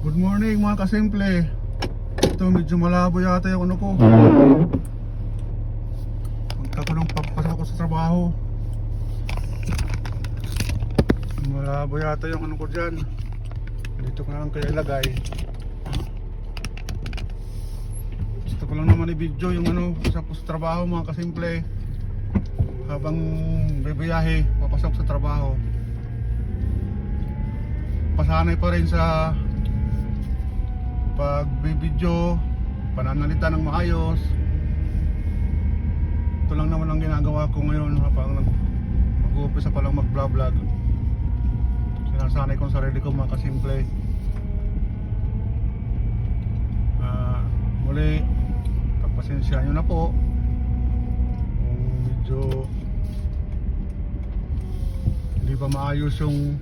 Good morning mga kasimple. Ito medyo malabo yata yung ano ko. Punta ko ng pagpasok ko sa trabaho. Malabo yata yung ano ko dyan. Dito ko na lang kaya ilagay. Gusto ko lang naman i-video yung ano sa trabaho mga kasimple. Habang bibiyahe, papasok sa trabaho. Pasanay pa rin sa pagbibidyo, pananalita ng maayos. Ito lang naman ang ginagawa ko ngayon habang mag-uumpisa pa lang mag-vlog. Sinasanay ko sa sarili ko mga kasimple. Muli, pagpasensya nyo na po kung medyo hindi pa maayos yung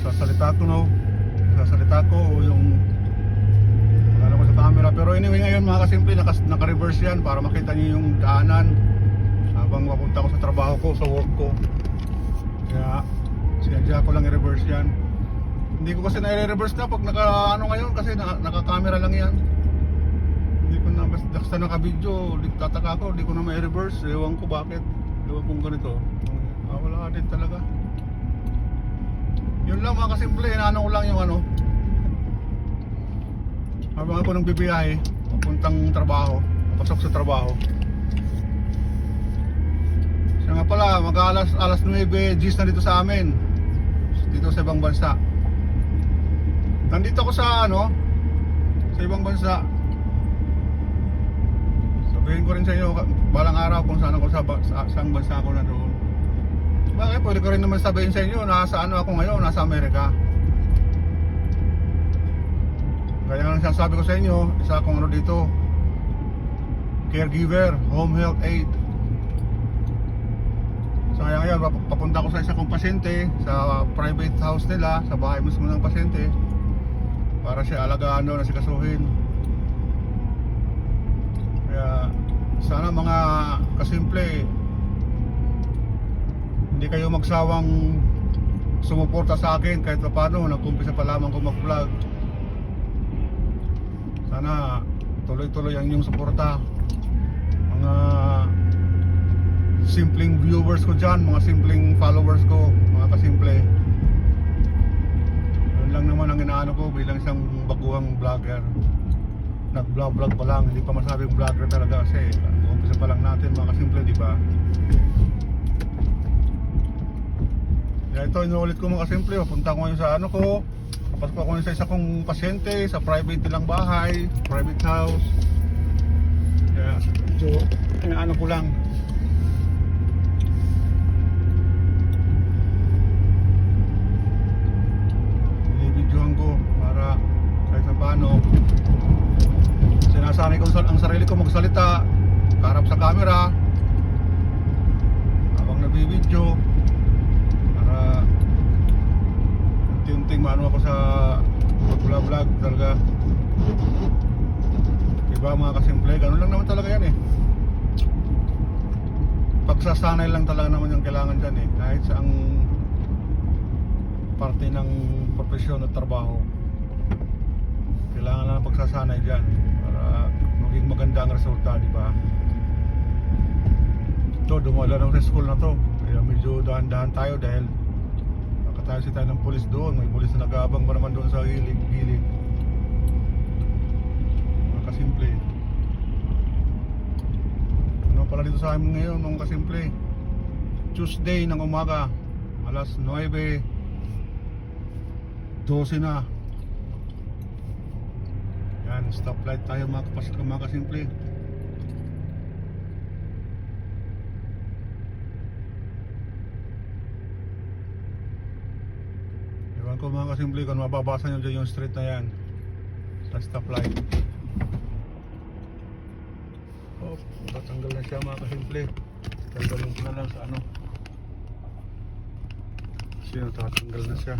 sasalita ko o yung ano ko sa camera. Pero anyway, ngayon mga kasimple, naka-reverse yan para makita niyo yung daanan habang mapunta ko sa trabaho ko, sa work ko. Kaya sinadya ko lang i-reverse yan. Hindi ko kasi na-reverse na pag naka-ano ngayon kasi naka-camera lang yan. Hindi ko na, basta naka-video, tataka ko, hindi ko na ma-reverse. Ewan ko bakit, ewan kong ganito. Wala din talaga. Yun lang mga kasimple, inaano ko lang yung ano habang ako nang bibiyahe papuntang trabaho, papasok sa trabaho. Siya nga pala, alas 9 G's na dito sa amin, dito sa ibang bansa. Nandito ako sa ano, sa ibang bansa. Sabihin ko rin sa inyo balang araw kung saan ako saang bansa ako na doon. Bakit? Pwede ko rin naman sabihin sa inyo, nasa ano ako ngayon, nasa Amerika. Kaya nga sinasabi ko sa inyo, isa akong ano dito, caregiver, home health aid. So kaya ngayon, papunta ko sa isa kong pasyente, sa private house nila, sa bahay mismo ng pasyente, para siya alagaan doon, asikasuhin. Kaya sana mga kasimple, hindi kayo magsawang sumuporta sa akin kahit pa paano, nag-umpisa pa lamang ko mag-vlog. Sana tuloy-tuloy ang inyong suporta. Mga simpleng viewers ko dyan, mga simpleng followers ko, mga kasimple. Yun lang naman ang inaano ko bilang isang baguhang vlogger. Nag-vlog pa lang, hindi pa masabing vlogger talaga kasi nag-umpisa pa lang natin mga kasimple, di ba? Kaya ito, inuulit ko mga kasimple, papunta ko ngayon sa ano ko, kapag ako ngayon sa isa kong pasyente, sa private nilang bahay, private house. Kaya, so, ano ko lang. Binibidyohan ko para kahit na paano, sinasanay ko ang sarili ko magsalita, kaharap sa camera, habang nabibidyo. Unti-unting maano ako sa vlog talaga. Diba mga kasimple, ganun lang naman talaga yan eh. Pagsasanay lang talaga naman yung kailangan dyan eh. Kahit sa ang parte ng profesyon at trabaho, kailangan lang pagsasanay dyan para maging maganda ang resulta, diba? Ito, dumadaan ako sa school na to, kaya medyo dahan-dahan tayo dahil tayo ng pulis doon, may pulis na nag-aabang pa naman doon sa gilid. Mga kasimple. Ano pala dito sa amin ngayon mga kasimple? Tuesday ng umaga, alas 9:12 na. Yan, stoplight tayo mga kasimple. Ko mga kasimple, kung mababasa nyo dyan yung street na yan sa stoplight. Oh, tatanggal na siya mga kasimple. Tanggalin ko na lang sa ano kasi tatanggal na siya.